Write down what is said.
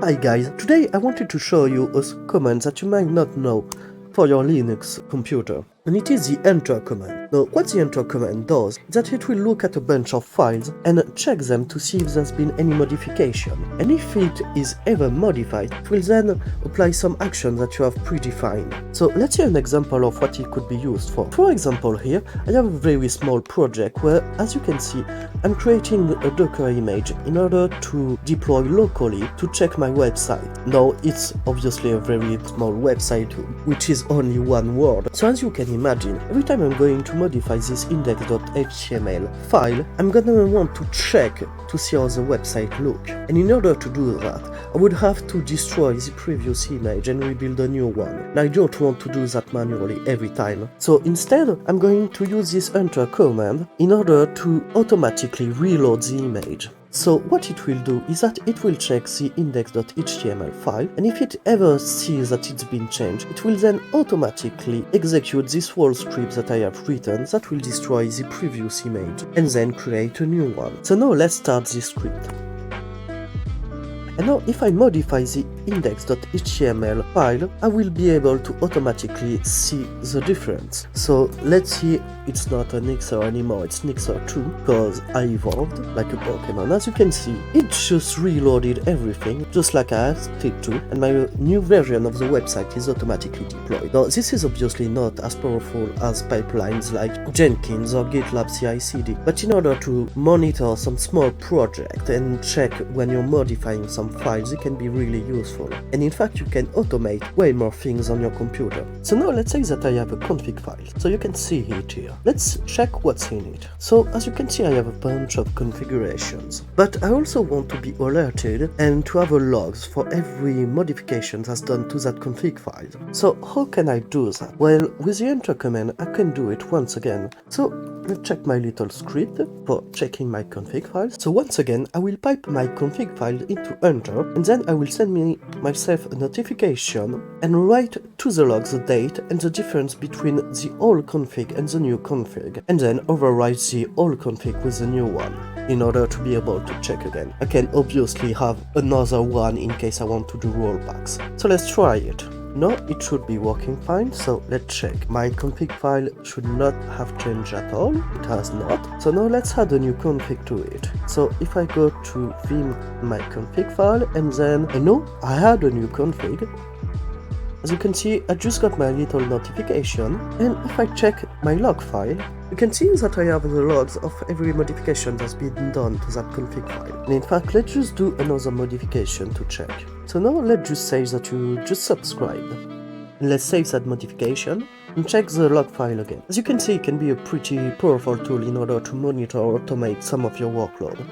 Hi guys, today I wanted to show you a command that you might not know for your Linux computer. And it is the ENTR command. Now, what the ENTR command does is that it will look at a bunch of files and check them to see if there's been any modification. And if it is ever modified, it will then apply some action that you have predefined. So let's see an example of what it could be used for. For example, here I have a very small project where, as you can see, I'm creating a Docker image in order to deploy locally to check my website. Now, it's obviously a very small website which is only one word. So as you can imagine, every time I'm going to modify this index.html file, I'm gonna want to check to see how the website looks. And in order to do that, I would have to destroy the previous image and rebuild a new one. And I don't want to do that manually every time. So instead, I'm going to use this enter command in order to automatically reload the image. So what it will do is that it will check the index.html file, and if it ever sees that it's been changed, it will then automatically execute this whole script that I have written that will destroy the previous image and then create a new one. So now let's start this script. And now if I modify the index.html file, I will be able to automatically see the difference. So let's see, it's not a Nixer anymore, it's Nixer 2, because I evolved like a Pokemon. As you can see, it just reloaded everything, just like I asked it to, and my new version of the website is automatically deployed. Now this is obviously not as powerful as pipelines like Jenkins or GitLab CI/CD, but in order to monitor some small project and check when you're modifying some files, it can be really useful. And in fact, you can automate way more things on your computer. So now let's say that I have a config file. So you can see it here. Let's check what's in it. So as you can see, I have a bunch of configurations. But I also want to be alerted and to have a logs for every modification that's done to that config file. So how can I do that? Well, with the enter command, I can do it once again. So let's check my little script for checking my config files. So once again, I will pipe my config file into enter, and then I will send myself a notification and write to the logs the date and the difference between the old config and the new config, and then overwrite the old config with the new one in order to be able to check again. I can obviously have another one in case I want to do rollbacks. So let's try it. No, it should be working fine, so let's check. My config file should not have changed at all. It has not. So now let's add a new config to it. So if I go to vim my config file, and then I know I had a new config. As you can see, I just got my little notification, and if I check my log file, you can see that I have the logs of every modification that's been done to that config file. And in fact, let's just do another modification to check. So now let's just say that you just subscribed. And let's save that modification and check the log file again. As you can see, it can be a pretty powerful tool in order to monitor or automate some of your workload.